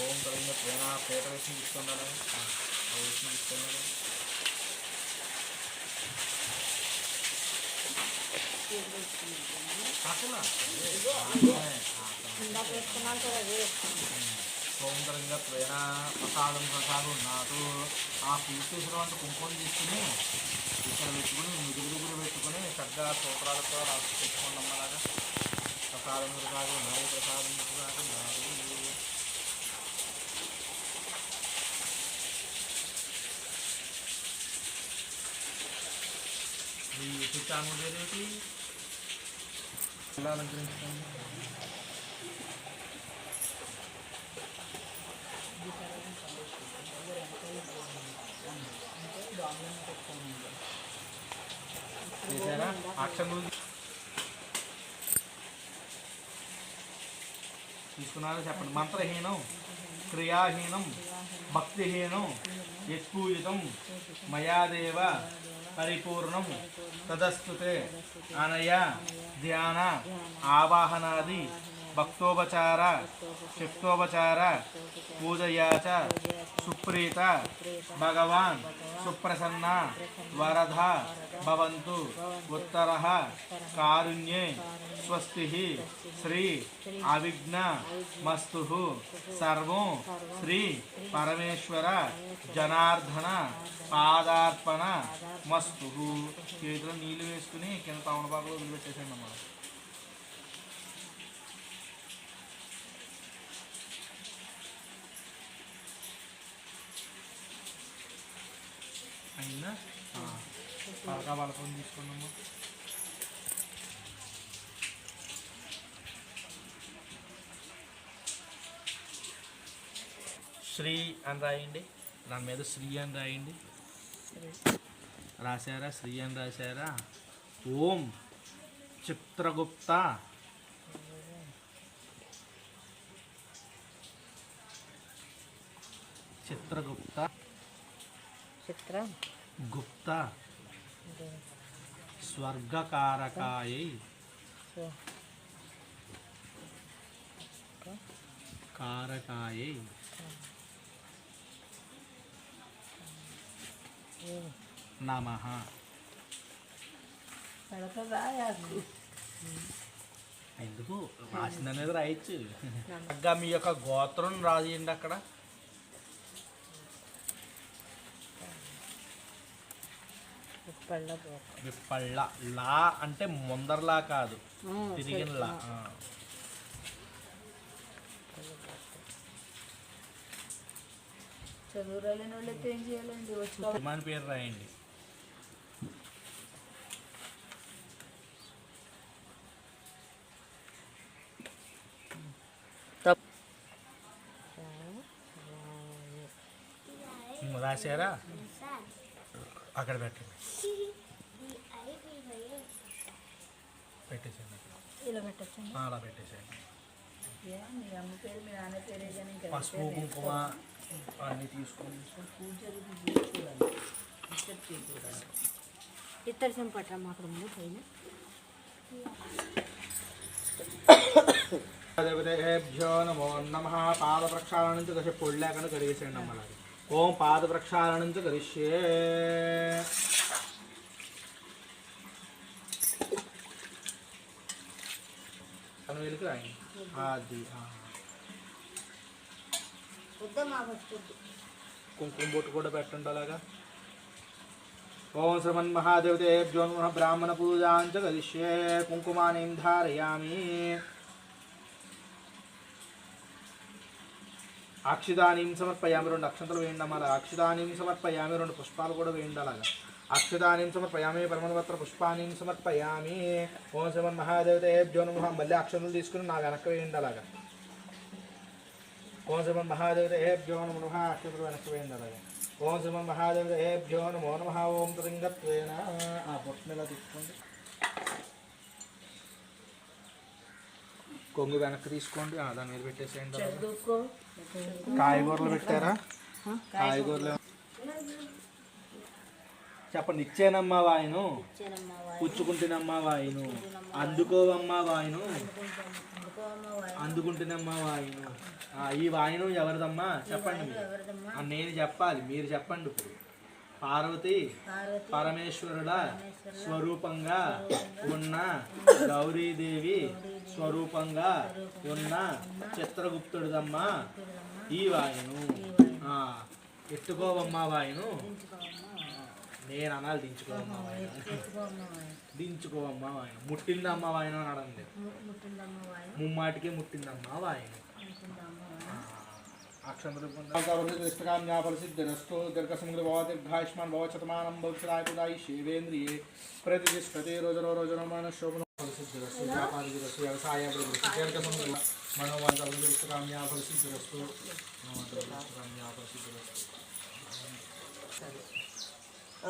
ఓం కలిగిన ప్రేమ పేట వేసి ఇస్తున్నాడు వేసి ఇస్తున్నాడు. సౌందర్యంగా ప్రేమ ప్రసాదం నాకు ఆ తీసేసిన అంటే కుంకుమ తీసుకుని ఇక్కడ పెట్టుకుని ముదుగురు పెట్టుకుని చక్కగా సూత్రాలతో రాసి పెట్టుకోండి అమ్మలాగా. ప్రసాదం కాదు నాది ప్రసాదం కాదు నాది. ఈ చాముండేటి ఎలా అలంకరించుకోండి. అక్షరం తీసుకున్నారో చెప్పండి. మంత్రహీనం, క్రియాహీనం, భక్తిహీనం, యత్పూజితం మయాదేవ పరిపూర్ణం తదస్తుతే అనయ ధ్యాన ఆవాహనాది భక్తోపచార శక్తోపచార పూజయాచ సుప్రీత భగవాన్ సుప్రసన్న వరద భవంతు ఉత్తరః కారుణ్యే స్వస్తి శ్రీ అవిఘ్న మస్తు సర్వం శ్రీ పరమేశ్వర జనార్దన పాదార్పణ మస్తు. చేతిలో నీళ్ళు వేసుకుని కింద తమలపాకులో వదిలిపెట్టేసాను అన్నమాట. అయినా పలకా బలపం తీసుకున్నాము. శ్రీ అని రాయండి. దాని మీద శ్రీ అని రాయండి. రాశారా? శ్రీ అని రాశారా? ఓం చిత్రగుప్త చిత్రగుప్త గుప్త స్వర్గకారకాయై కారకాయై నమః. ఎందుకు రాసిందనేది రాయొచ్చు. ఇంకా మీ యొక్క గోత్రం రాయండి అక్కడ. విప్పళ్ళ. లా అంటే ముందరలా కాదు, తిరిగిన లా. చదువురాలేని వాళ్ళైతే ఏం చేయాలండి? విమాన పేరు రాయండి. రాశారా? అక్కడ పెట్టండి. పెట్టేసేయండి. ఇలా పెట్టచ్చండి. అలా పెట్టేసేయండి. మీ అమ్మ పేరు మీ నాన్న పేరే కానీ పసుపు కుంకుమ అన్నీ తీసుకొని ఇత్తడి చెంపట్రమ్మ అక్కడ ముందు పైన. దేవతేభ్యో నమో నమః. పాద ప్రక్షాళన నుంచి కసి పొడి లేకుండా కడిగేసేయండి అమ్మ. ఓం పాద ప్రక్షాళన నుంచి కరిష్యే. వెలికి రాయండి. అది కుంకుమ బొట్టు కూడా పెట్టండి అలాగా. ఓం శ్రీమన్ మహాదేవతేభ్యో నమః. బ్రాహ్మణ పూజాంచ కరిష్యే. కుంకుమానీం ధారయామి. అక్షిదానీం సమర్పయామి. 2 అక్షంతలు వేయండి అమ్మ. అక్షిదానీం సమర్పయామి. 2 పుష్పాలు కూడా వేయండి అలాగా. అక్షదానీం సమర్పయామి. పరమపత్ర పుష్పానీం సమర్పయామి. ఓం శ్రీమన్ మహాదేవతేభ్యో నమః. మళ్ళీ అక్షంతలు తీసుకుని నా వెనక్కి వేయండి అలాగా. ఓం శ్రీమన్ మహాదేవతేభ్యో నమః. అక్షంతలు వెనక్కి వేయండి అలాగా. ఓం శ్రీమన్ మహాదేవతేభ్యో నమో నమః. ఓం త్రింగత్వేన. ఆ బొట్టుని ఇలా తీసుకోండి. కొంగు వెనక్కి తీసుకోండి. దాని మీద పెట్టేసేయండి. కాయగూరలు పెట్టారా? కాయగూరలు చెప్పండి. ఇచ్చేనమ్మా వాయును, ఇచ్చానమ్మ వాయి పుచ్చుకుంటున్నమ్మా వాయును, అందుకోవమ్మా వాయును, అందుకోమ్మ వాయి అందుకుంటున్నమ్మా వాయును. ఈ వాయును ఎవరిదమ్మా చెప్పండి మీరు. ఎవరిదమ్మా నేను చెప్పాలి, మీరు చెప్పండి. ఇప్పుడు పార్వతి పార్వతి పరమేశ్వరుల స్వరూపంగా ఉన్న గౌరీదేవి స్వరూపంగా ఉన్న చిత్రగుప్తుడిదమ్మా ఈ వాయును. ఎత్తుకోవమ్మా వాయును. నేను అనాలి దించుకోవమ్మా వాయును, ఎత్తుకోమ్మ వాయి దించుకోవమ్మా వాయును. ముట్టిందమ్మా వాయును అని అడండి. ముట్టిందమ్మ వాయి ముమ్మాటికి ముట్టిందమ్మా వాయును. ముట్టిందమ్మ వాయి అక్షంతృష్టిరస్తు దీర్ఘసముద్రభావాదీర్ఘాయుష్మాన్ భవ శతమానం భవిష్యదాయ శివేంద్రియే ప్రతిష్టతే రోజనో రోజనమాన శోభన ఫలసిద్ధిరస్తు వ్యాపారిరస్తు వ్యవసాయ దీర్ఘసముద్ర మనోవాంఛాభిష్టకామ్యా ఫలసిద్ధిరస్తు మనోవాంఛాభిష్టకామ్యా ఫలసిద్ధిరస్తు.